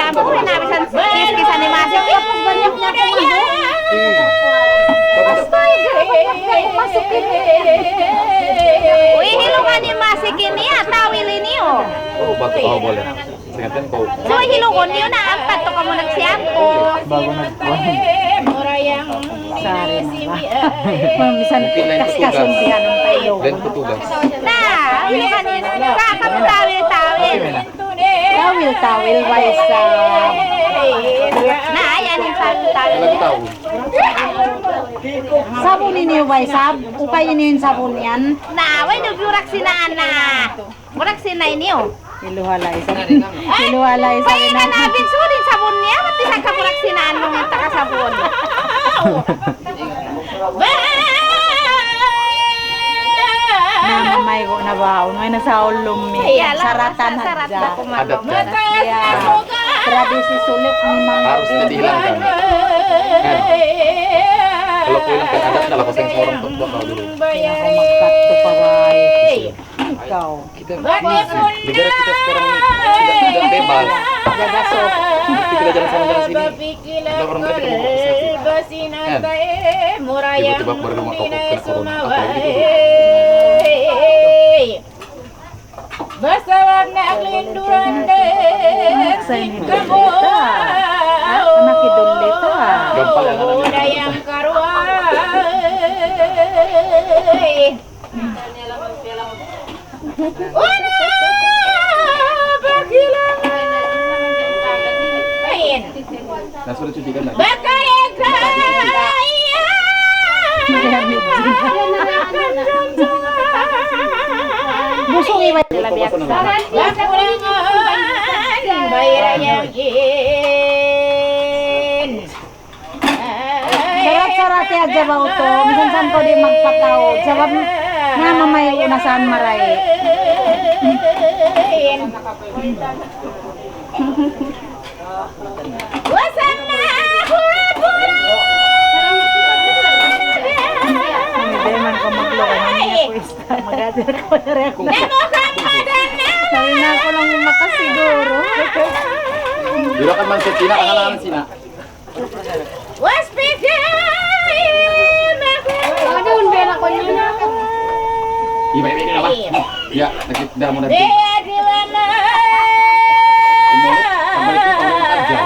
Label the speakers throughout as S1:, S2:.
S1: shampoo, hinabisan kiskisan ni Masik. Tapos banyak niya masukin. Uy, hilungan ni Masik ini ya, tawil ini oh.
S2: Oh, batu kau boleh. Ingatkan kau.
S1: So, hilungan niyo na ang tato ka mo nag-shampoo.
S3: Bago nagkuhan. Sari na ba? Misan kasundihan ng tayo.
S2: Dan petugas.
S1: Nah, hilungan niyo na. Kamu tawil.
S3: Tawil, Waisa.
S1: Nah, yan yung tawil.
S2: Lagi tahu.
S3: Sabon ini Waisa, ukay ini yung sabon yan.
S1: Nah, way nag-yurak sinaan na. Murak sinay niyo.
S3: Iluhalay sabi
S1: Pwede
S3: na.
S1: na nabin sulit sabon niya. Ba't isa ka murak sinaan nung yung takasabon?
S3: Namamay ko na ba? May nasaol lumi. Saratan hadja.
S2: Adat kan.
S3: Tradisi sulit ni mga
S2: Harusnya dihilangkan. Kalau kau hilangkan adat, kalau kau sayang orang tua kau dulu.
S3: Ako magkatto pa bay. Ikaw.
S2: Kita negara kita sekarang ini sudah bebas.
S3: Jaga sop.
S2: Tapi kita jalan sana jalan sini. Ada orang mereka mau tiba-tiba baru rumah kau kena corona. Apalagi itu.
S4: Basawag na aglinduran
S3: Sa ini dito. Anak idol dito
S2: Gampang yang anak
S4: Dayang karuay
S2: Nah sudah cuci kan lagi.
S3: Busong iba. Sarat-sarat ya aja bau to. Minsan san ko di magpataw. Sabab nga mamay unasan maray. Hindi man ko magloko man niya ko isa. Magadir ko na rin ako. Sabi na ako lang makasiguro.
S2: Bila kan man Cina, kangen Cina. Iba ini apa? Ya, lagi dah mau nanti. Umulit, kembali ke orang aja.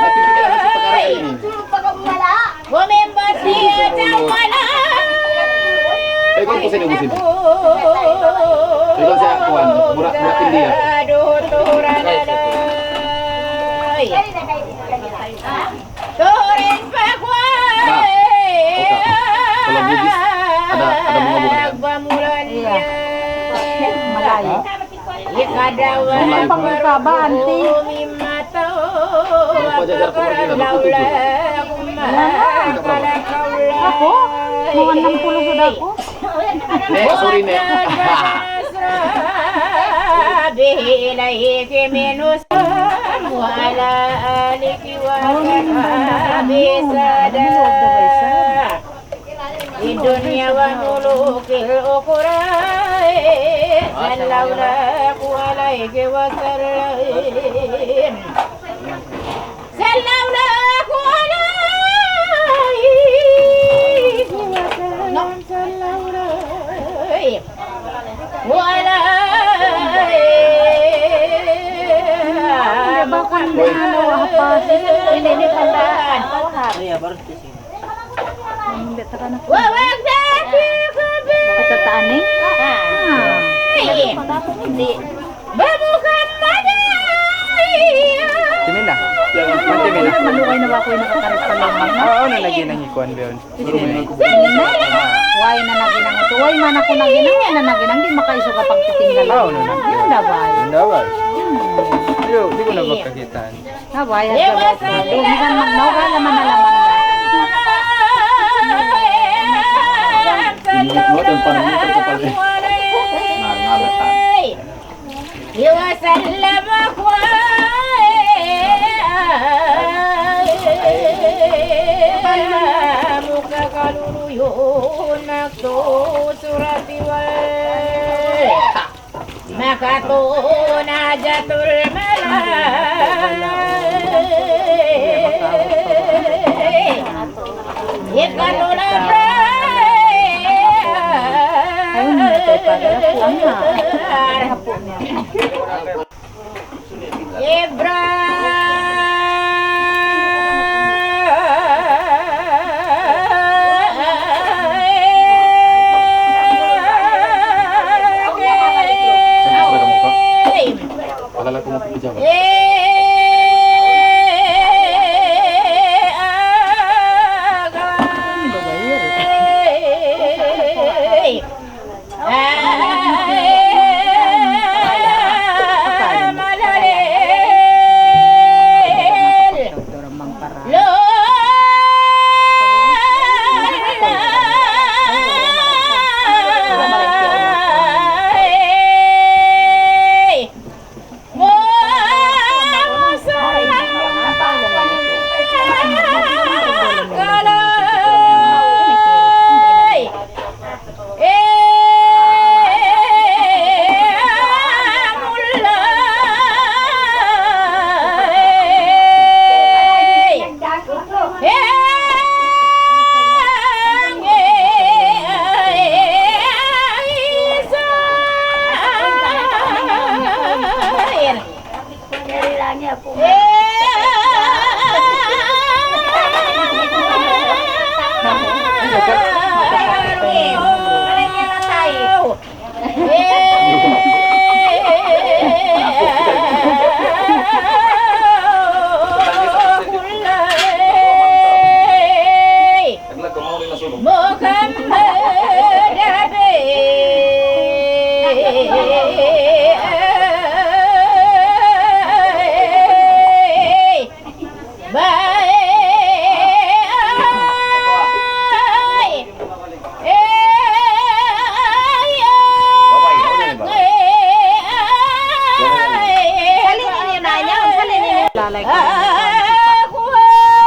S2: Nanti kita kasih perkara ini. Kau pusing pusing. Kau saya akuan, murah dia. Kalau bugis ada bunga-bunga.
S3: Iya. Malayo. Ang pangkaba, anti.
S2: Kalau jajar keluarga ada 27.
S3: Ako? Mga 60 sudah ako.
S2: Nek, sorry Nek.
S4: بإليك منوس وعلى آلك وصحبه سادة الدنيا وملوك الأخرى سلولاك عليك وسلم سلولاك عليك وسلم سلولاك وعلى
S3: Bakal na ano, apa? Hindi pandaan. Hindi taka na. Patataan eh?
S4: Hindi. Babukan
S2: Timin na. Timin na.
S3: Malukay na ba ako yung nakakarit pa lang?
S2: Oo, nalagyan ng ikuan ba yun?
S3: Why na naginang ito? Why man ako naginang? Yan na naginang. Di makaiso kapag titinggal.
S2: Oo, nanan.
S3: Yan na ba?
S2: Dapat. Di ko na magkakitaan.
S3: Nabay, at gabot na. Dumigan magnaw ka, laman na laman na.
S2: Ingat mo, yung panahon ko sa pala. Nangalatan.
S4: وسلم كلامك كالعيون نكتب سورة makatuna jatul malay ikatuna
S3: Ayun na ito pala puang na. Hapo niya.
S4: Ibra
S2: Alala ko mo pijama.
S3: Lalay ko.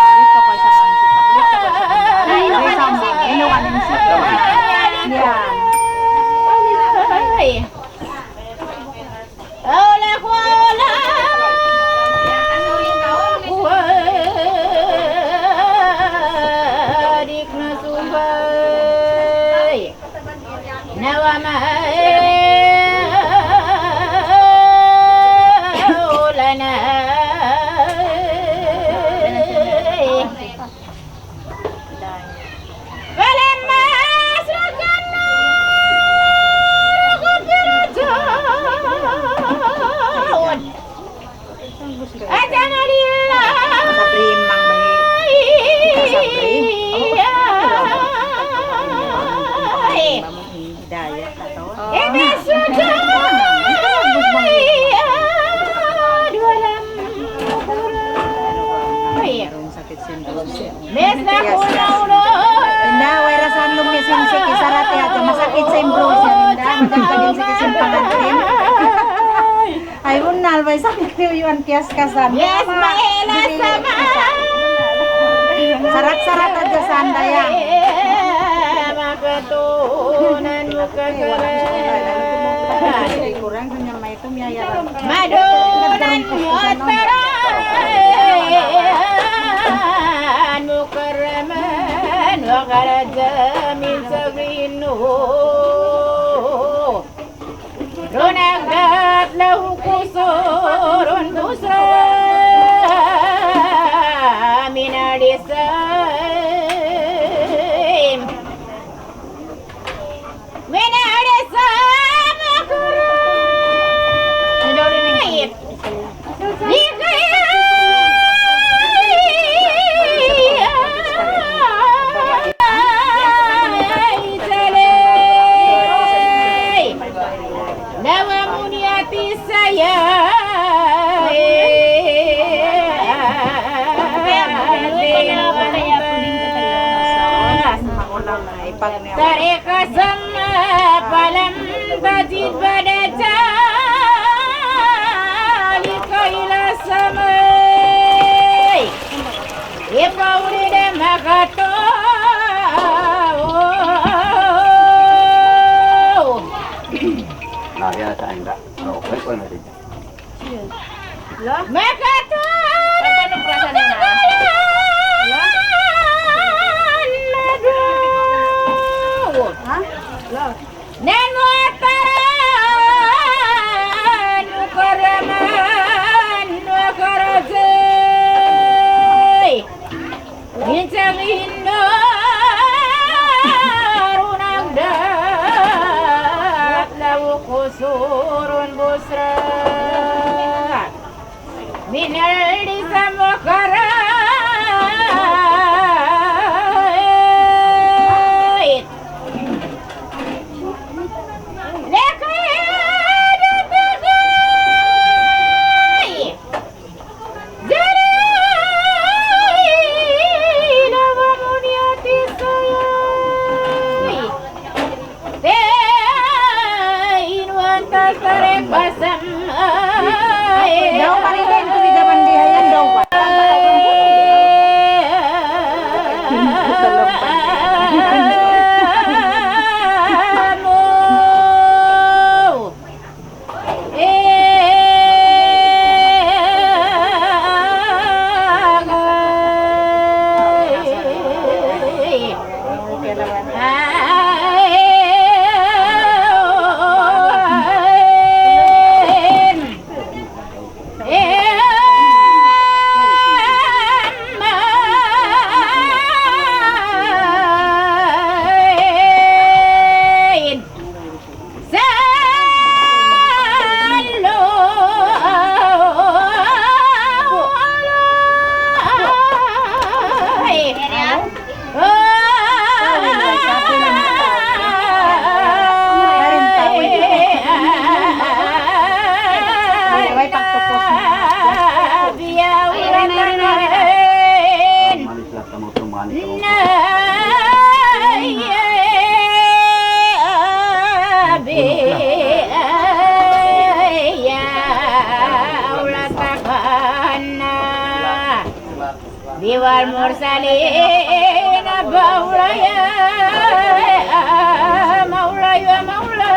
S3: Narito ko sa pansi. Inuwan ng sito. Yan.
S4: Mes na kuno-uno.
S3: Indah, way rasan lumisin si kisarate aja masakit sa imbros ya Indah. Magkagin si kisin pangantin. Ay unal, way sakit kuyuan kias kasan.
S4: Yes, maela sama.
S3: Sarat-sarat aja sandaya.
S4: Makatunan mo kagalan.
S3: Kurang kanya may itu miyayaran.
S4: Madunan mo taran mukarraman wa kharaja min sabrinu runagat lahu kusurun busra min adisaim min adisaim kurang Tarika sama palam tajid pada jalika ila samai ipauri de makato
S2: Nah, ya saya enggak. ko na din.
S4: Makaton
S1: Paano perasaan na?
S3: Ha?
S4: Nan wataran nukaraman nukarazay Bintang indar unang dat lawu kusurun busra Minal di samukarait
S3: Daw pa rin din tubig ang bandihayan daw pa.
S2: Manis lah kamu tuh manis.
S4: Diwal mursalin maulaya maulaya maulay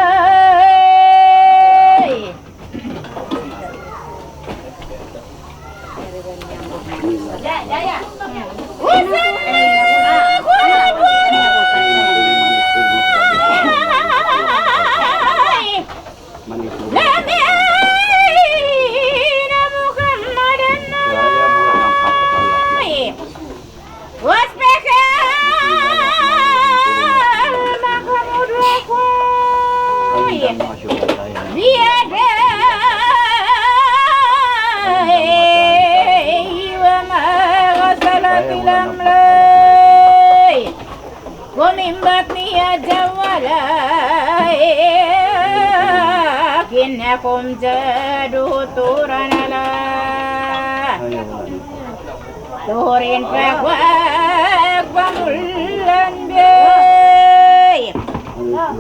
S4: Kumimbat niya jawalay Kinakum jaduturan ala Turin pakwag pamulan bay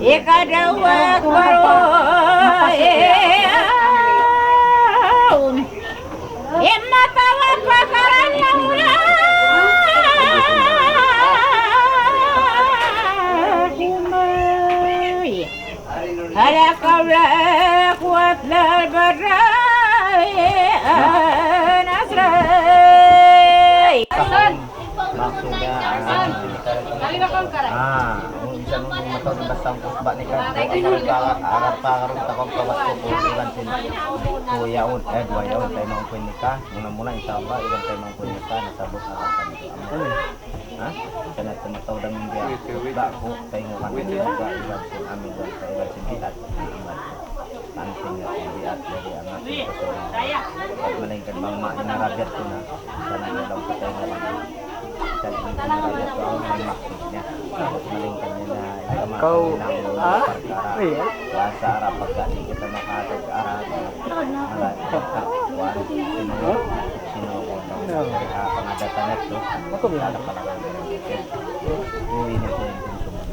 S4: Ikadawag baroy Imatawag pakaran naula Ala kawla kuat lal badrai nasrai
S5: Minsan mo matao ng bastang kusba ni kan agar pakaron ta kong kawas ko iban sin kuyaon duyaon tayo mga kunika muna inshallah iban tayo mga kunika nasabot na kan ha kana tumataw dami dia kusba ko tayo mo kan iban sin amin tayo iban sin biat anting ya biat dari anak ko at malingkan bang mak na rabiat ko na sana daw ko tayo mo Kau bahasa Arab pagka kita makatag Arab malay pagkakuan pangadatan ito ako bilala pala uwi na po yung pinsuman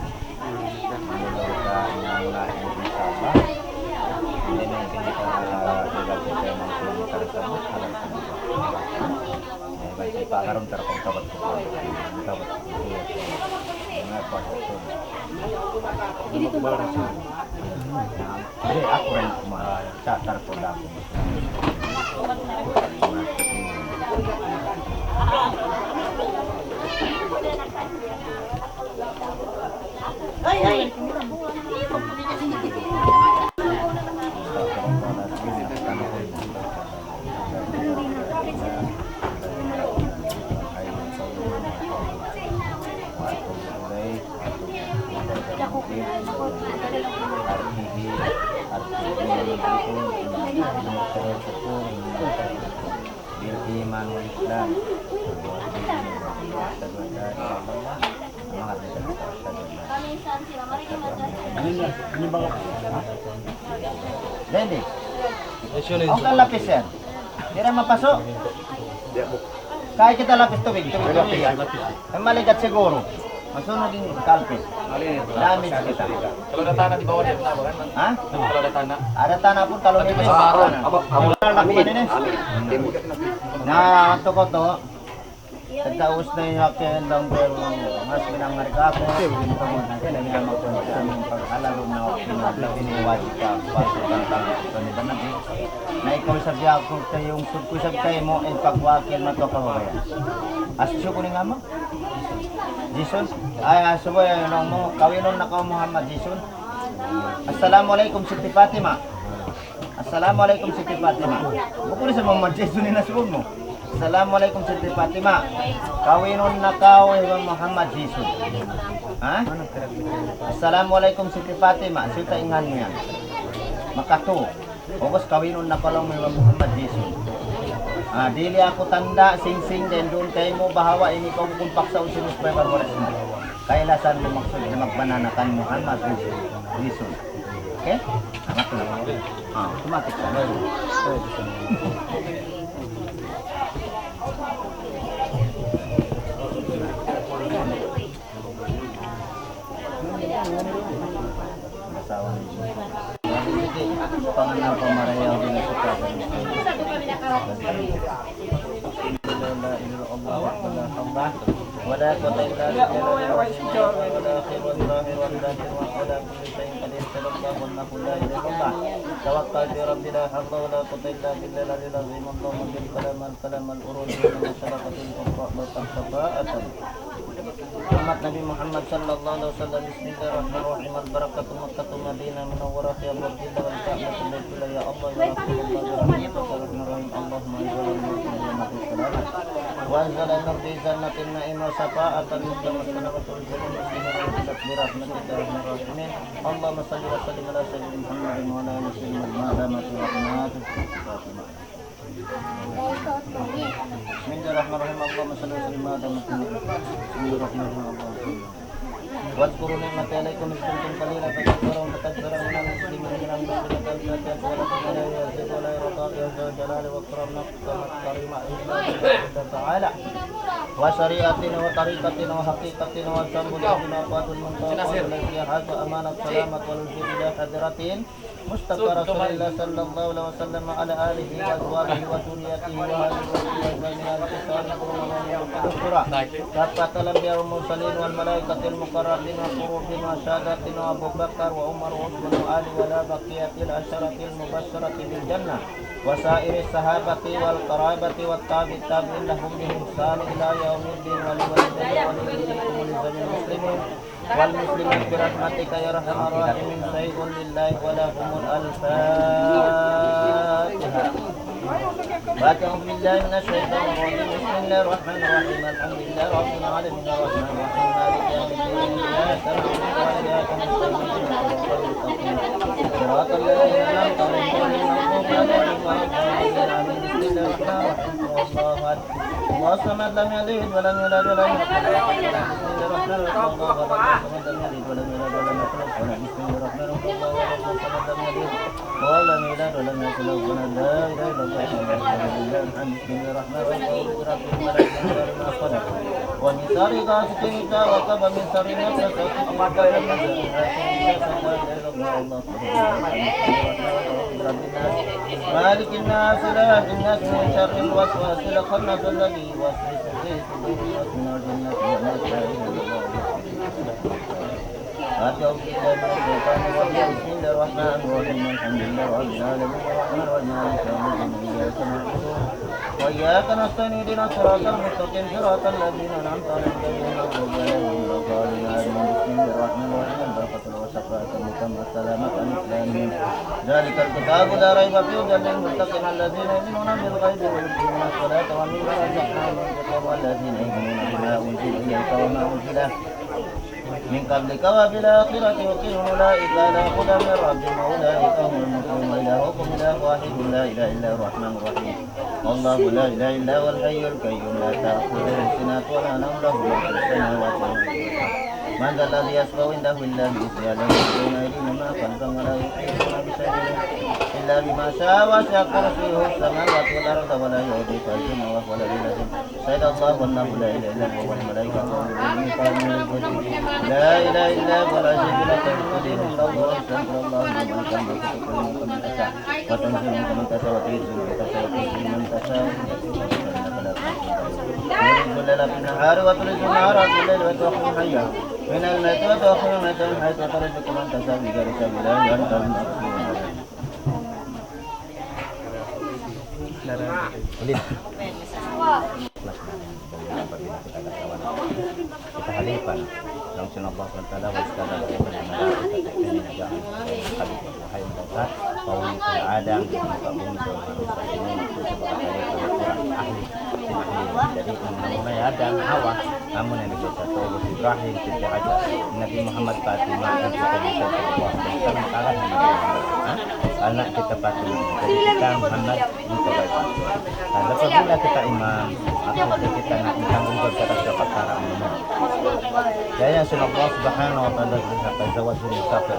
S5: mula ka mula inshallah hindi na hindi ka nilagay kayo ng pinagkarasan alam sa mga baik pakaron terkong tawad ko tawad ko mga Jadi aku rin sa tarkoda ko. Iman Islam. Dendi. Ang lapis yan. Tira mapasok. Kaya kita lapis tubig. Tubig yan. Ang maligat siguro. Masunod din kalpis. Damage kita.
S2: Kalau ada tanah di bawah dia kenapa kan?
S5: Ha?
S2: Kalau ada tanah.
S5: Ada tanah pun kalau ini
S2: Saron.
S5: lakukan ini. Na ato ko to. Tagtaus na yung akin lang pero mas pinangarga ako. Ito mo na kaya niya magpunta sa aming pag-alalo na piniwati ka. Pasok ang tanong. Na ikaw sabi ako yung sud ko sabi kayo mo ay pagwakil na to kahugaya. Asyo ko ni nga mo? Jason? Ay, asuboy, ano mo? Kawinon na ka Muhammad Jason? Assalamualaikum Siti Fatima. Assalamualaikum Siti Fatima. Bukuri sa Muhammad Jason ni nasubog mo. Assalamualaikum Siti Fatima. Kawinon na ka Muhammad Jason. Ha? Assalamualaikum Siti Fatima. Sita ingan niya. Makato. Ogos kawinon na ka lang Muhammad Jason. Dili ako tanda, sing-sing din doon kayo mo bahawa ini ko kumpak sa usinus pa barbaras mo. Kailasan mo maksud na magbananakan Muhammad Jason. Okay? Anak ko na. Automatic ka. Masawa niyo. Panganal pamarayaw din sa pagkakas. ولا قوة إلا بالله ولا خير ظاهر ولا جرم ولا كل شيء قد يختلف الله والله لا إله إلا الله توكل في ربي لا حول ولا قوة إلا بالله العلي العظيم اللهم بالكلام الأروج من شرقة الأخرى لا تخفاءة Muhammad Nabi Muhammad sallallahu alaihi wasallam bismillahirrahmanirrahim al-barakatu Makkah Madinah munawwarah ya Abdillah wal Ka'bah baitullah ya Allah ya Rasulullah bismillahirrahmanirrahim Allahumma salli wa anzala fi jannatin na'im wa safa'atan muslim wa muslimin bi rahmatika ya rahmin Allahumma salli wa sallim ala sayyidina Muhammadin wa ala alihi wa sahbihi Bismillahirrahmanirrahim. Allahumma shalli wa sallim ala Bismillahirrahmanirrahim. Wadhkuru ni'mati 'alaikum iz kuntum qalilan fatakthurun fatakthurun minal muslimin minal muslimin wa la yazid wa la yarda ya jalali wa ikram nafsana karima illa ta'ala wa syari'atina wa tariqatina wa haqiqatina wa sambulatina wa qatul muntaqa allati hadha amanat salamat wal ila hadratin Mustafa Rasulullah sallallahu alaihi wasallam ala alihi wa azwajihi wa dhurriyyatihi wa alihi wa sahbihi dapat alam ya mursalin wal malaikatil muqarrabin wa qurubin wa syahadatin wa Abu Bakar wa Umar wa Uthman wa Ali wa la baqiyatil asyaratil mubasysyarati bil jannah wa sa'iris sahabati wal qarabati wat tabi'in lahum bi ihsan ila yaumiddin wa li walidayni wa li jami'il muslimin wal muslimin bi rahmatika ya arhamar rahimin sayyidun lillahi wa lahumul al-fatihah. Ba'a'udzu billahi minasy syaithanir rajim. Bismillahirrahmanirrahim. Alhamdulillahi rabbil alamin arrahmanir rahim maliki yaumiddin iyyaka na'budu wa iyyaka nasta'in shiratal ladzina an'amta 'alaihim ghayril maghdubi 'alaihim waladdallin. Allahu samad lam yalid wa lam yulad wa lam yakul lahu kufuwan ahad. Bismillahirrahmanirrahim. Allahu samad lam yalid wa lam yulad wa lam yakul lahu kufuwan ahad. Bismillahirrahmanirrahim. Allahu samad lam yalid wa lam yulad wa lam yakul lahu kufuwan ahad. La ilaha illallah. Bismillahirrahmanirrahim. Wa min sharri ghasiqin idha waqab min sharri nafsatin wa malikin nas ilahin nas min sharril waswasil khannas alladhi yuwaswisu fi sudurin nas min al-jannati wan nas. أعوذ بالله من الشيطان الرجيم بسم الله الرحمن الرحيم الحمد لله رب العالمين الرحمن الرحيم مالك يوم الدين إياك نعبد وإياك نستعين اهدنا الصراط المستقيم صراط الذين أنعمت عليهم غير المغضوب عليهم ولا الضالين آمين بسم الله الرحمن الرحيم البركة والشفاعة المتمة السلامة الإسلامين ذلك الكتاب لا ريب فيه هدى للمتقين الذين يؤمنون بالغيب ويقيمون الصلاة ومما رزقناهم ينفقون والذين يؤمنون بما أنزل إليك وما أنزل من قبلك وبالآخرة يوقنون أولئك على هدى من ربهم وأولئك هم المفلحون إلهكم إله واحد لا إله إلا هو الرحمن الرحيم الله لا إله إلا هو الحي القيوم لا تأخذه سنة ولا نوم له ما في السماوات والأرض من ذا الذي يشفع عنده إلا بإذنه يعلم بين أيديهم وما خلفهم ولا يحيطون بشيء إلا بما شاء وسع كرسيه السماوات والأرض ولا يؤوده حفظهما وهو العلي العظيم شهد الله أنه لا إله إلا هو والملائكة لا إله إلا هو لا شريك له تنزيل من الله واستغفر الله لمن كان بكتب من تشاء وتنزيل من تشاء وتعز من تشاء وتذل من تشاء تولج الليل في النهار وتولج النهار في الليل وتوحي حيا من الميت وتوحي الميت من حيث ترزق من تشاء بغير سبيل أنت المقصود kita halipan langsung Allah SWT wa iskala wa ada jadi mengenai Adam Hawa namun yang kita tahu Ibrahim kita aja Nabi Muhammad Fatimah dan kita bisa kita kalah anak kita Fatimah jadi kita Muhammad untuk dan apabila kita imam artinya kita nak tanggung jawab atas perkara umum. Jaya Allah Subhanahu wa taala berkata zawajul musafir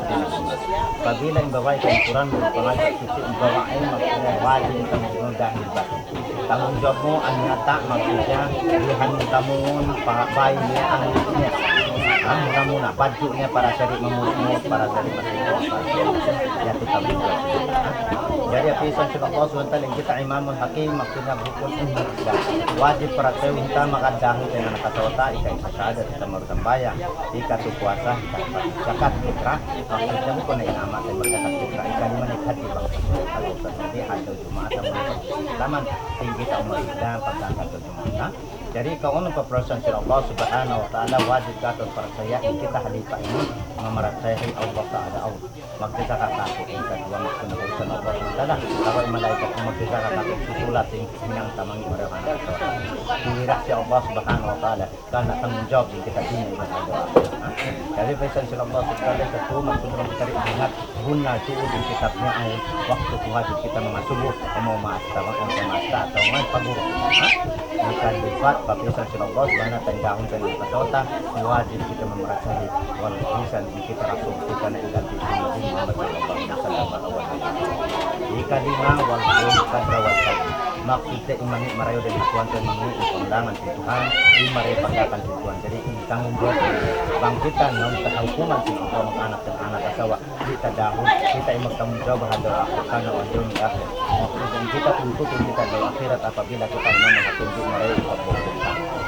S5: apabila membawa Al-Quran mengajak kita membawa ilmu wajib tanggung jawab tanggung jawabmu anyata maksudnya Tuhan kamu baiknya anaknya kamu nak pajunya para syarif memurut para syarif ya kita berbuat jadi apa yang Allah SWT yang kita imamul hakim maksudnya hukum ini wajib para minta makan dahu dengan kasawata ika isa syahada kita merutan bayang ika tu puasa zakat fitrah maksudnya bukan yang amat yang berzakat fitrah ika lima hati bang kalau terjadi ada Jumat taman tinggi kita umur kita pasangkan ke Jumat jadi kau untuk perasaan Allah Subhanahu wa taala wajib atas para saya kita halifah ini memerintahkan Allah taala maksudnya kata kita dua maksudnya urusan Allah taala kalau malaikat maksudnya kata susulat yang minang tamangi mereka dirah si Allah Subhanahu wa taala karena tanggung jawab kita ini berdoa jadi perasaan Allah Subhanahu satu maksudnya kita ingat guna suud di kitabnya waktu wajib kita memasubuh mau maasta atau main paguru bukan sifat tapi Allah subhanahu tendahun dan pasota wajib kita memerasai wal lisan kita rasul kita nak ganti Muhammad sallallahu alaihi wasallam jika lima wal kadra wal maksudnya imani merayu dan Tuhan dan menguji undangan Tuhan lima repanggakan Tuhan jadi tanggung jawab bang kita non hukuman si Allah anak dan anak asawa kita dahulu kita imam tanggung jawab hadal karena wajib akhir maksudnya kita tuntut kita dalam akhirat apabila kita menunjuk merayu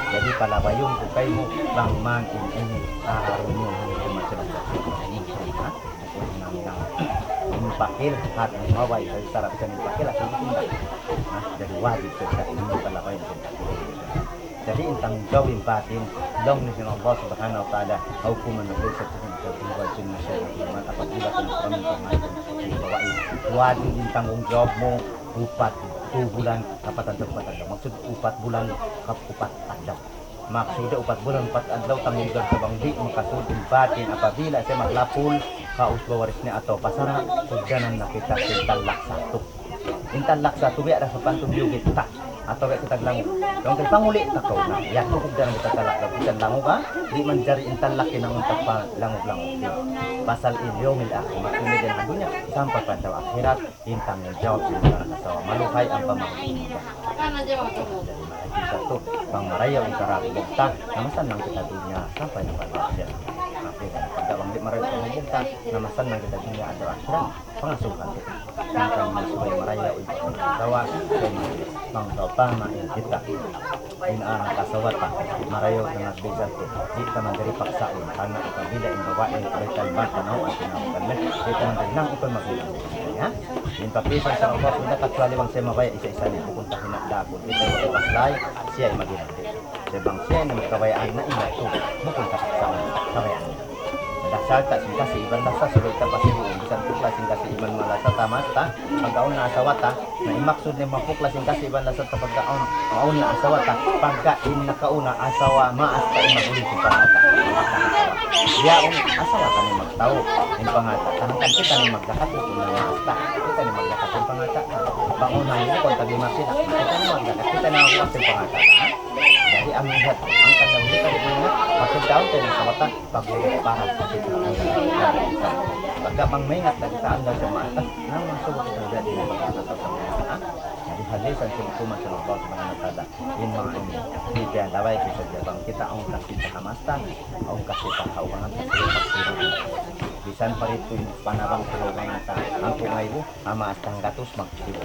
S5: jadi kalau bayung kukaimu bang man ini harumnya masyarakat ini pakil hat mawai dari syarat bisa dipakai langsung tindak jadi wajib kita ini kalau bayung jadi tanggung jawab batin dong di sini Allah Subhanahu wa taala hukuman nabi seperti wajib masyarakat apabila kamu wajib tanggung jawabmu upat 2 bulan kapatan tempat maksud 4 bulan kapupat adab maksudnya 4 bulan 4 adlaw tanggung jawab sa bangdi makasudin batin apabila saya maglapul kaus bawarisnya atau pasara sudanan nakita intalak satu biar ada sepantun yugit tak atau kita langu yang kita panguli takau na ya cukup dan kita talak kita langu ka di mencari intalak yang untuk langu pasal ilyomil akhir maksudnya dan adunya sampai pada akhirat intang jawab dengan kasawa malukai ang pamangkin satu pangaraya utara bukta namasan ng kita dunia sampai pada akhirat pada bangkit marayo bukta namasan ng kita dunia ada akhirat pengasuhan kita masukai maraya untuk kasawa dan pangtopang kita inaan kasawata marayo na nagbisan to di ka man diri paksaon kana kabila in babae vital ba tanaw at tinawagan na di ka man diri nang ukon magulang ya in papisan sa Allah sudah actually bang saya mabaya isa-isa ni pupunta hinakdakon ito yung paslay siya ay maginati sebang siya na magkabayaan na ina to pupunta paksaon kabayaan dasal tak singkasi iban dasal sulit ka pasibuon bisan pukla singkasi iban malasa tamata pagkaon na asawata na imaksud ni mapukla singkasi iban dasal pagkaon maun na asawata pagkain na kauna asawa maas ka imagulit yung pangata diyaon asawa ka ni magtao yung pangata tahakan kita ni magdakato kung na maas ka kita ni magdakato yung pangata bangunan mo kung tabi makita kita ni magdakato kita ni magdakato yung pangata jadi ang lihat ang kasabili ka rin na pagkadaon tayo ng sawata pagkulit para sa pagka pang maingat na kita ang sa mata nang masubok kita na dati ng pagkakataw sa mga jadi halisan sinukuman sa lubos mga natada yun mga ini hindi kaya daway kita jabang kita ang kasih sa hamasta ang kasih sa kaubangan sa pagsiruin bisan parito yung panabang tulungan nata ang kungay mo ama astang gatos magsiru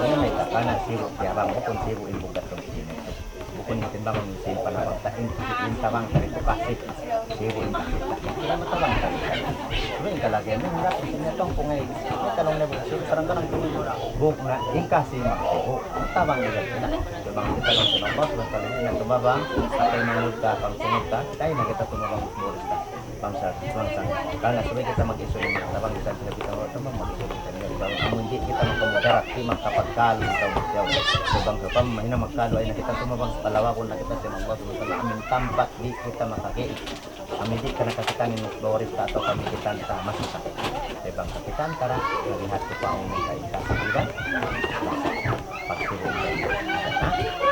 S5: yun may kakana siru jabang mo kung siru ibugat ng sinito bukun natin ba mamisin panabang tain yung tabang karito kasi siru yung kasi kaya matabang karito pero yung kalagay mo hirap isin na itong kungay may talong na buksir sarang ka ng buk na ikasi magsiru matabang nila sila jabang kita lang sinabas bang kalagay na tumabang at ay manulog ka pang sunod ka tayo na kita tumabang muris ka bangsa karena sabay kita mag-isulong na tabang isa sila kita mag-isulong ka nila bang hindi kita magkamudarat di magkapagkalo itaw magsiyaw sabang kapam mahina magkalo ay nakita tumabang sa palawa kung nakita si mga boss sa aming tampat di kita makaki kami di ka nakakita ni Flores ka atau kami kita sa masita sabang kapitan tara nalihat ko pa ang mga isa diba pagsilong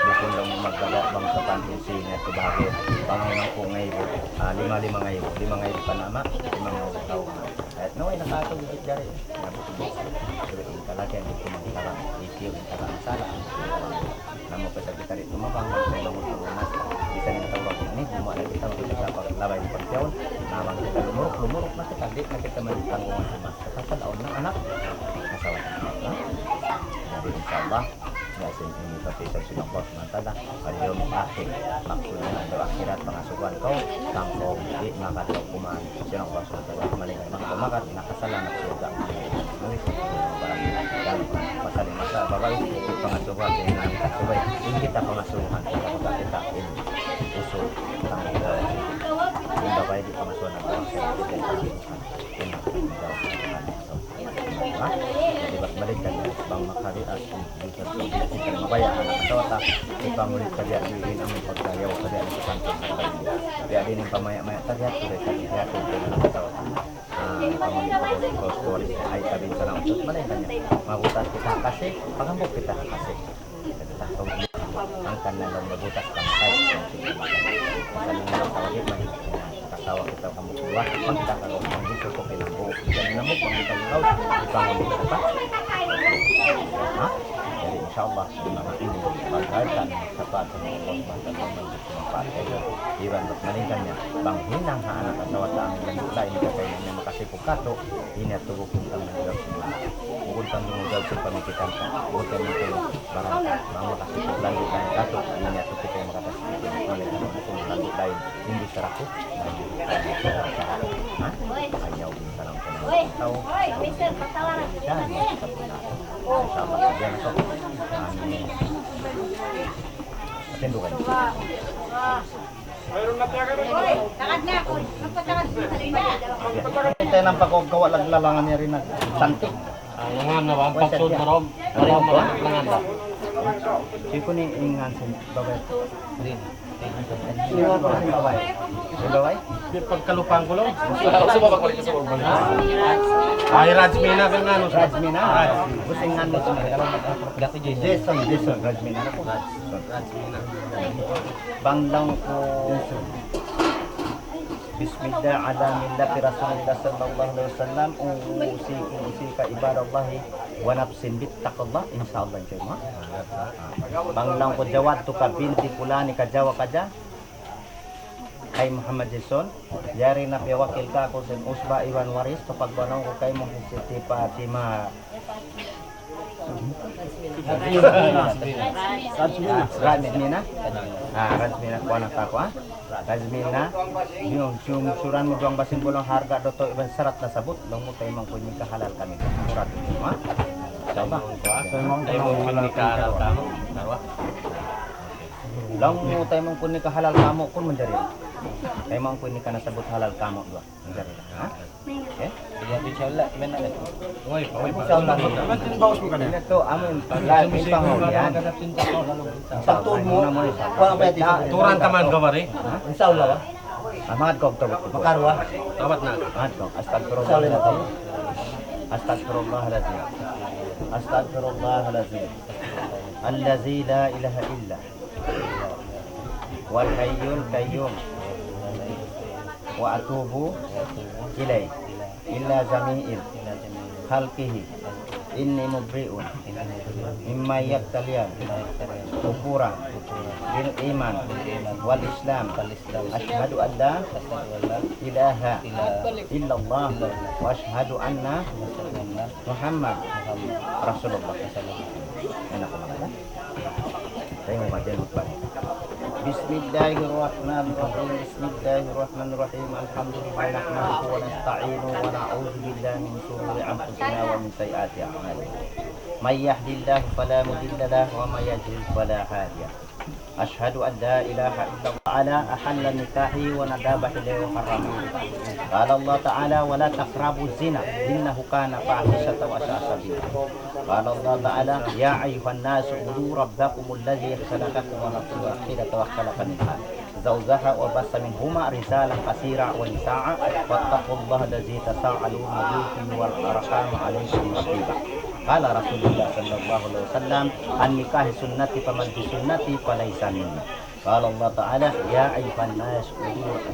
S5: bukun lang magdala bang sa pantinsin at kubagit pangayon ko ngayon 5 ngayon panama 5 ngayon tao at no ay nakatong dito dyan nabutubos pero yung kalagyan dito magkarang isyo yung karang sala namo pa sa kita rin tumabang sa mga turunas bisa nila tawag ini bumala kita magkakapag labay ng pagsiyawan namang kita lumurok na kita di na kita magtanggungan sa mas kasalaon ng anak kasawa na jadi insyaAllah yasin ini papisan silang bos mantada kayo akhir maksudnya ada akhirat pengasuhan kau tangkong di makataw kumaan silang bos mantada malingay makamakat nakasalan at surga nulis barang dan masaling masa babay pengasuhan din ang kasubay hindi kita pengasuhan kapag kita usul tangkong yung babay di pengasuhan ang akhirat di pengasuhan jadi balik kan bang makari at bisa kita mabayaan ang kasawata ipangulit ka diyan din ang pagdayaw ka diyan sa kantong diyan din ang pamaya-maya tariyat tuloy ka diyan ang kasawata pangulit ka sa story ay sabihin sa lang usot malay kanya mabutas kita kasi pangambok kita kasi ang kanilang mabutas kang kahit masaling lang sa wagit man kasawa kita kamu keluar memang kita kalau mandi cukup enamu dan enamu pengitang kau dipanggil apa jadi insyaallah di mana ini bagaikan sahabat Allah manfaat itu iban bermalingkannya bang hinang anak kasawa kami dan kita ini katanya makasih pukato ini tubuh kita menjawab semua bukan kami menjawab pemikiran bukan itu barang bang makasih lanjutkan kato ini tuh kita yang makasih malingkan itu lanjutkan ini seraku ayaw din ka lang tahu
S1: Mister, patawaran.
S5: dan insyaallah saja masuk tentukan kita nampak kau kawa laglalangan niya rin santik
S2: Langan na ba? Ang pagsod marom. Marom ba? Langan ba?
S5: Siko ni ingan sa babay. Sino ba sa babay? Sa babay?
S2: Di pagkalupang ko lang. Gusto ba pagkulit sa urban? Ay, Rajmina ka nga.
S5: Rajmina? Gusto yung nga sa mga dati Jason, Rajmina na po. Rajmina. Banglang ko Bismillah ala millati Rasulillah sallallahu alaihi wasallam usika ibadallahi wa nafsin bittaqallah insyaallah jemaah. Banglang ko jawab tu ka binti fulani ka jawa kaja. Kay Muhammad Jason, yari na wakil ka ko sa Usba Iwan Waris kapag banaw ko kay mo si Fatima Rajmina. Rajmina ko anak ako ha. Rajmina. Yung suran mo doang basin bolong harga doto iban serat na sabot. Long mo tayo mang kunyang kahalal kami. Surat mo ha. Coba.
S2: Tayo mo magnikaaral ka mo. Darwa.
S5: Long mo tayo mang kunyang kahalal kamo kun menjadi. Tayo mang kunyang ka nasabot halal kamo dua. Menjadi. Ha? Okay?
S2: Insyaallah, mana ada? Oi,
S5: Insyaallah.
S2: bawas mo ka na.
S5: Ito amin lagi pangholian.
S2: Pagtuod mo, turan taman ka ba rin?
S5: Insyaallah. Ahmad kog to. Makarwa.
S2: Dapat na.
S5: Ahmad kog. Astagfirullah. Astagfirullahaladzim. Astagfirullahaladzim. Allazi la ilaha illa. Wal hayyul qayyum. Wa atubu ilaih. Illa jami'il khalqihi inni mubri'un mimma yaktaliyan kufuran bil iman wal islam ashhadu an la ilaha illallah wa ashhadu anna Muhammad Rasulullah. Enak banget. Saya mau baca lupa. Bismillahirrahmanirrahim. Bismillahirrahmanirrahim. Alhamdulillah nahmaduhu wa nasta'inuhu wa na'udzu billahi min shururi anfusina wa min sayyiati a'malina. May yahdihillahu fala mudilla lahu wa may yudlil fala hadiya. Ashhadu an la ilaha illallah ala ahalla nikahi wa nadaba ilayhi wa harrama. Qala Allah ta'ala wa la taqrabu zina innahu kana fahishatan wa sa'a sabila. Qala Allah ta'ala ya ayyuhan nasu ubudu rabbakumul ladzi khalaqakum wa nafsin wahidatan wa khalaqa minha zawjaha wa bassa minhuma rijalan katsira wa nisaa wattaqullaha alladzi tasaaluna bihi wal arham 'alaykum raqiba. Qala Rasulullah sallallahu alaihi wasallam an-nikah sunnati faman bi sunnati falaysa minni. Qala Allah ta'ala ya ayyuhan nas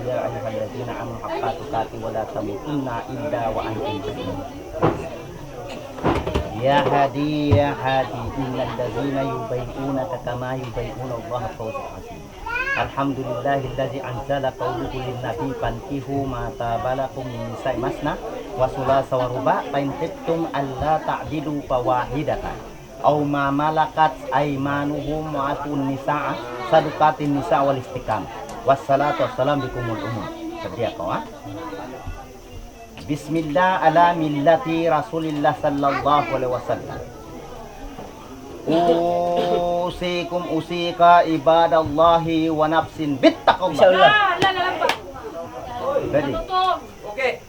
S5: ya ayyuhalladzina amanu haqqa tuqatih wa la tamutunna illa wa antum muslimun. Ya hadi innal ladzina yubayyi'unaka kama yubayyi'una Allah fawzan 'azima. Alhamdulillahilladzi anzala qawluhu lin-nabi fankihu ma tabalakum min nisa'i masna wa sulasa wa ruba' fa in khiftum alla ta'dilu fawahidatan aw ma malakat aymanuhum wa atun nisaa saduqatin nisa wal istiqam wassalatu wassalam bikumul umum. Sedia kau ha? Bismillah ala millati Rasulillah sallallahu alaihi wasallam. Usikum usika ibadallahi wa nafsin bittaqullah. Insyaallah. Ready?
S2: Oke.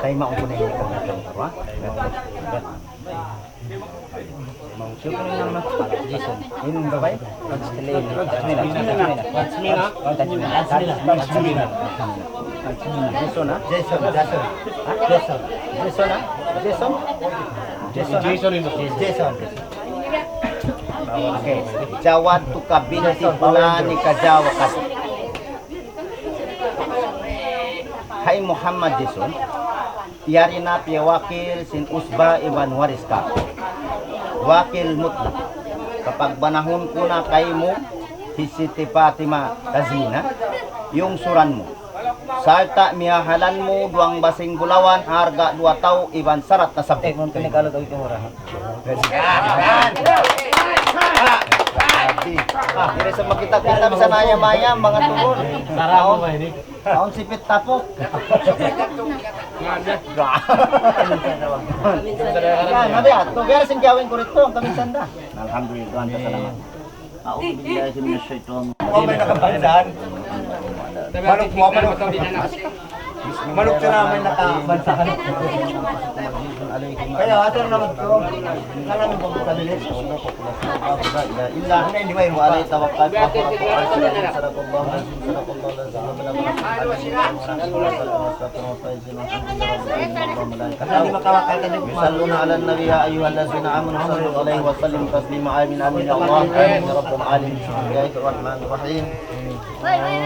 S5: Tayo maungkunin ini kan natin ko ha. Mau siapa yang nama Jason? Ini berapa? Jason. Oke. Jawad tuka binti fulani kajawakat. Hai Muhammad Jason. Yarina pia wakil sin usba iban wariska. Wakil mutlak. Kapag banahon ko na kay mo Siti Fatima Kazina yung suran mo. Salta miyahalan mo duang basing bulawan harga 2 tao iban sarat na sabot. Kini kalau tahu murah. Kira sama kita bisa maya mga turun.
S2: Sarap ba ini?
S5: Taon sipit tapok. Yan, nabi ato. Kaya sing gawin ko rito ang kamisanda. Alhamdulillah, salamat. A'udzubillahi minasyaitonir rajim.
S2: May nakabansan. Manok mo manok. Manok sila may nakabansan. Kaya ato naman ko. Nalang mo ko kalilit.
S5: Illa hindi may wala tawakkal. Yusalluna 'alan nabi ya ayyuhallazina amanu sallu 'alaihi wa sallimu taslima. Amin amin ya Allah. Amin ya rabbal alamin. Bismillahirrahmanirrahim.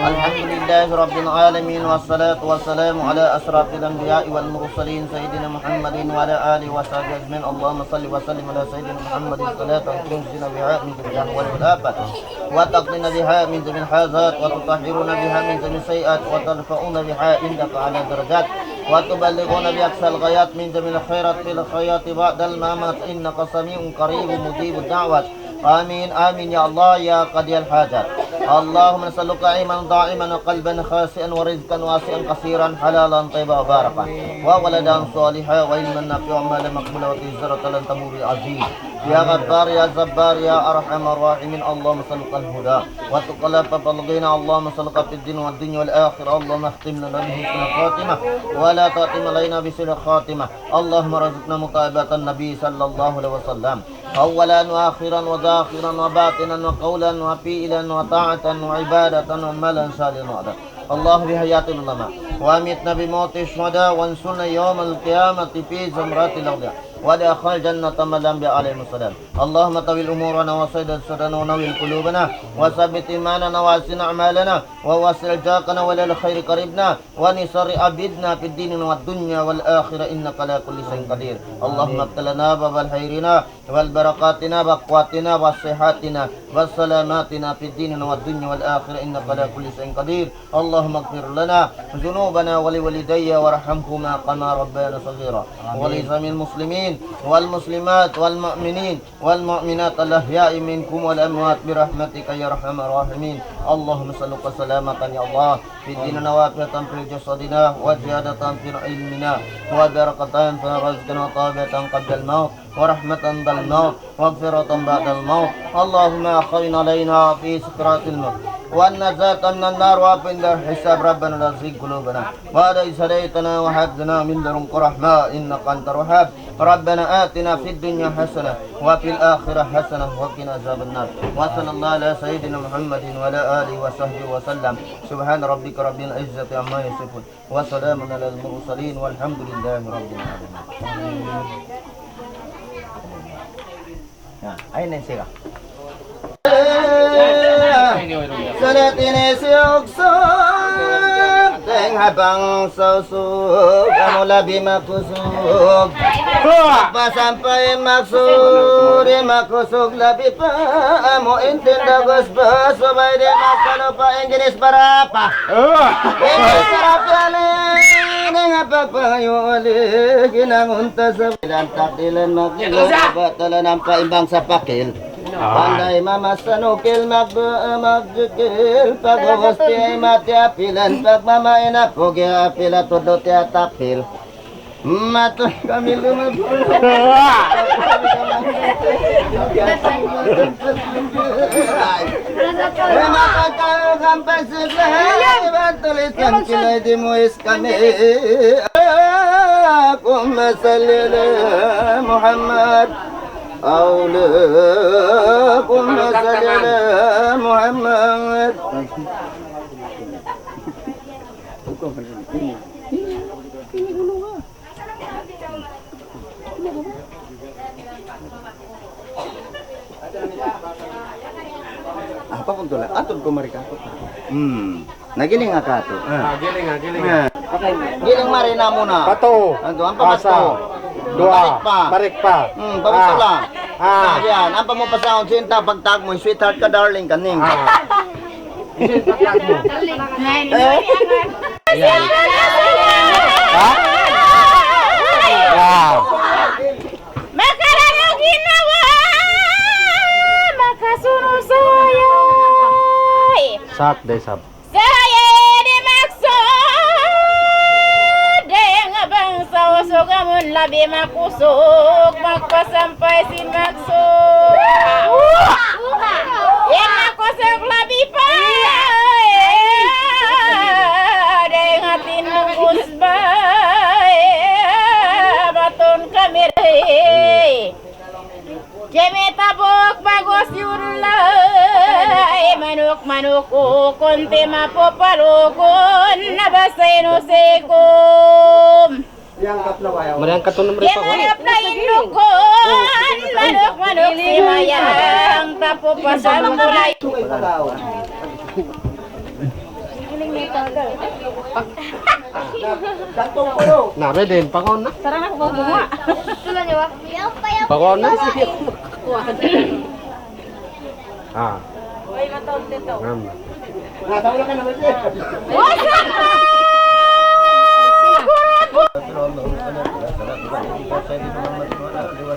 S5: Alhamdulillahi rabbil alamin wassalatu wassalamu ala asrafil anbiya'i wal mursalin sayyidina Muhammadin wa ala alihi wa sahbihi ajmain. Allahumma salli wa sallim ala sayyidina Muhammadin salatan tunjina biha min jami'il wal afat wa taqdina biha min jami'il hazat wa tutahhiruna biha min jami'is sayiat wa tarfa'una biha indaka ala darajat wa وتبلغنا بأقصى الغايات من جميع الخيرات في الخيرات بعد الممات إنك سميع قريب مجيب الدعوات آمين آمين يا الله يا قاضي الحاجات اللهم نسألك علما دائما وقلبا خاشعا ورزقا واسعا كثيرا حلالا طيبا وباركا وولدا صالحا وعلما نافعا ومالا مقبولا وتجارة لن تمور عزيز يا غفار يا جبار يا أرحم الراحمين اللهم نسألك الهدى وتقلب بلغينا اللهم نسألك في الدين والدنيا والآخرة اللهم اختم لنا بحسن الخاتمة ولا تختم علينا بسوء الخاتمة اللهم رزقنا متابعة النبي صلى الله عليه وسلم أولا وآخرا وظاهرا وباطنا وقولا وفعلا وطاعة وعبادة ومالا صالحا وعدا الله بحياة العلماء وأمتنا بموت الشهداء وانصرنا يوم القيامة في زمرات الأولياء ودخل جنة من الأنبياء عليهم السلام اللهم طول أمورنا وصيد سرنا ونوّر قلوبنا وثبت إيماننا وأحسن أعمالنا ووسع رزقنا ولا الخير قريبنا ونصر عبدنا في الدين والدنيا والآخرة إنك على كل شيء قدير اللهم افتح لنا باب الخيرنا والبركاتنا وقواتنا وصحاتنا وسلاماتنا في الدين والدنيا والآخرة إنك على كل شيء قدير اللهم اغفر لنا ذنوبنا ولوالدي وارحمهما كما ربيانا صغيرا ولجميع المسلمين والمسلمات والمؤمنين والمؤمنات الأحياء منكم والأموات برحمتك يا أرحم الراحمين اللهم نسألك سلامة يا الله في ديننا وعافية في جسدنا وزيادة في علمنا وبركة في رزقنا وطابة قبل الموت ورحمة عند الموت ومغفرة بعد الموت اللهم أخرنا علينا في سكرات الموت والنجاة من النار وفي دار حساب ربنا لا تزغ قلوبنا بعد إذ هديتنا وهب لنا من لدنك رحمة إنك أنت الوهاب ربنا آتنا في الدنيا حسنة وفي الآخرة حسنة وقنا عذاب النار وصلى الله على سيدنا محمد وعلى آله وصحبه وسلم سبحان ربك رب العزة عما يصفون وسلام على المرسلين والحمد لله رب العالمين. Nah, ayo sila. Salat ini siuksuk Teng habang sausuk Kamu labi makusuk Apa sampai maksud Makusuk labi pa Amo intinda gusba Subay di makano pa Inggris berapa Inggris berapa Ngapag payo ulit Ginangunta sa bilang takdilan magdilan Batalan ang paimbang sa pakil Pandai mama sanukil magdukil Pag-ugusti ay matiapilan Pag mama inapugi apila Tudot yatapil Matoy kami lumabul Makakakampas siglahay Batulitan kilay di muis kami Allahumma salli ala Muhammad اللهم صل على محمد apa pun tulah atur ko mereka nagiling ka to
S2: Giling.
S5: giling marina muna
S2: Pato.
S5: ano ang pamasto
S2: Dua. Barik pa.
S5: Pamusto lang. Yan, ang pamupasahon sinta pagtag mo, sweetheart ka darling kaning.
S1: Makarang ginawa makasunod saya
S2: Sat day sab.
S1: saya dimaksud dengan bangsa usok amun labi makusuk magpasampay sin maksud yan makusuk labi pa dengan tinubus bay baton kami Jemi tabok bagos yurulay manuk konti mapopalukon nabasay no sekum
S2: Merang katunong rin pa ko.
S1: Yang na indukon manuk si mayang tapo pasang mulay
S2: Nabe din, pakon na.
S1: Sarang ako bunga Tulan niyo ba?
S2: Pakon na.
S1: Ay matawag dito
S5: Natawa ka naman siya.
S1: What's up? Siguro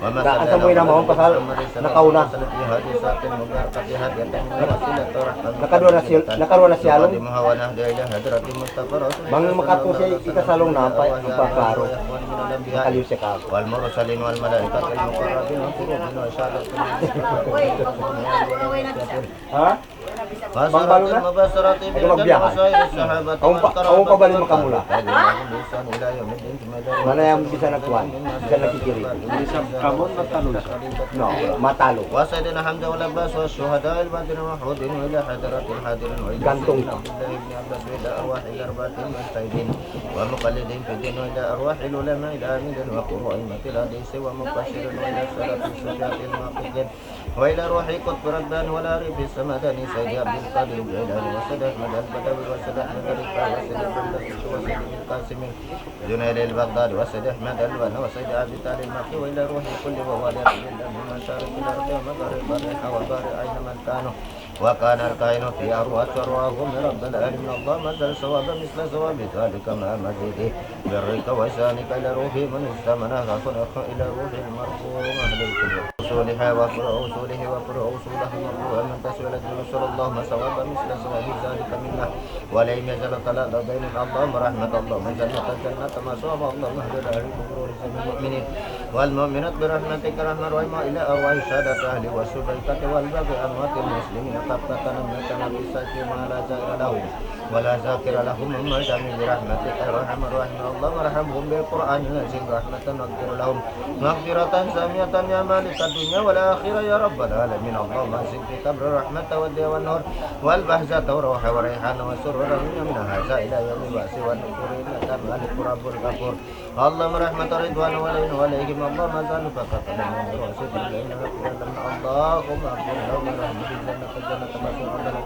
S5: Asa mo inamahon pasal nakauna. Nakaruan na siya along. Bang makato siya ikasalong na pa ipaparo. Nakaliw siya ka. Wal mursalin wal malaikat wal muqarrabin wa qurubin wa syahadatun. Ha? Bang balon na? Ito magbiyahan. Ako pa balik makamula. Mana yang bisa nakuan? Bisa nakikiri.
S2: Kamon matalo siya.
S5: No, matalo.
S6: وسيدنا حمد والعباس والشهداء الباطن المحفوظين والى حضرات الحاضرين
S5: Gantung.
S6: الى عباس والى ارواح الاربعه المجتهدين ومقلدين في الدين والى ارواح العلماء الى امين وقراء ائمه الحديث ومبشرين والى سلف الشجاع المعقدين والى روح قطب ربان والعارف السمداني سيد عبد القادر الجيلاني وسيد احمد البدوي وسيد احمد الرفاعي وسيد محمد وسيد القاسم جنيد البغدادي وسيد احمد البنا وسيد عبد التالي المكي والى روح كل ووالد من شارك الارض ومغارب الريح وبارئ اينما كانوا وكان الكائن في أرواح أرواحهم رب العالمين اللهم زل ثواب مثل ثواب ذلك مع مزيده برك وشانك إلى روح من استمنى فخلق إلى روح المرفوع أهل الكل أصولها وفرع أصوله وفرع أصوله مرفوع من تسويل الجلوسر اللهم ثواب مثل ثواب ذلك منا ولم يزل طلال بين اللهم رحمة اللهم جنة الجنة ما صاب اللهم اهدنا أهل الكفر المؤمنين والمؤمنات برحمتك رحمة رحمة إلى أرواح السادة أهل والسبيكة والباقي أموات المسلمين كافة أنك نفسك ما لا زائر لهم ولا ذاكر لهم أما جميع برحمتك رحمة رحمة اللهم ارحمهم بالقرآن العظيم رحمة واغفر لهم مغفرة سامية يا مالك الدنيا والآخرة يا رب العالمين اللهم أنزل في قبر الرحمة والدي والنور والبهجة والروح والريحان والسرور من هذا إلى يوم البعث والنشور إنك مالك رب الغفور اللهم رحمة رضوان ولين وليهم اللهم زال فقط لنا ورسول لنا اللهم اغفر لهم ورحمة في الجنة ما شاء الله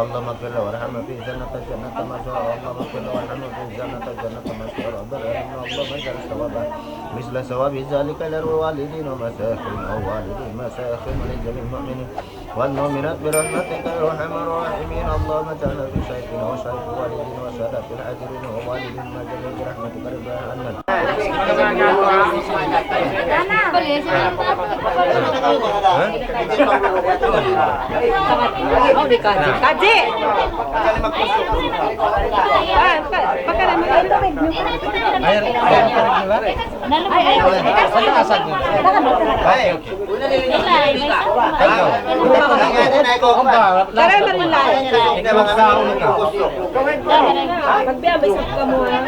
S6: اللهم اغفر له وارحمه في جنة الجنة ما شاء الله اللهم اغفر له وارحمه في جنة الجنة ما شاء الله اللهم اجعل ثوابا مثل ثواب ذلك للوالدين ومساكين أو والدين مساكين ولجميع المؤمنين والمؤمنات برحمتك يا أرحم الراحمين اللهم اجعلنا في شيخنا وشيخ والدين وسادة الحاضرين ووالدين ما جميع برحمتك رب العالمين
S4: Oh, dikaji. Kaji. Magbiabay sa kamuha.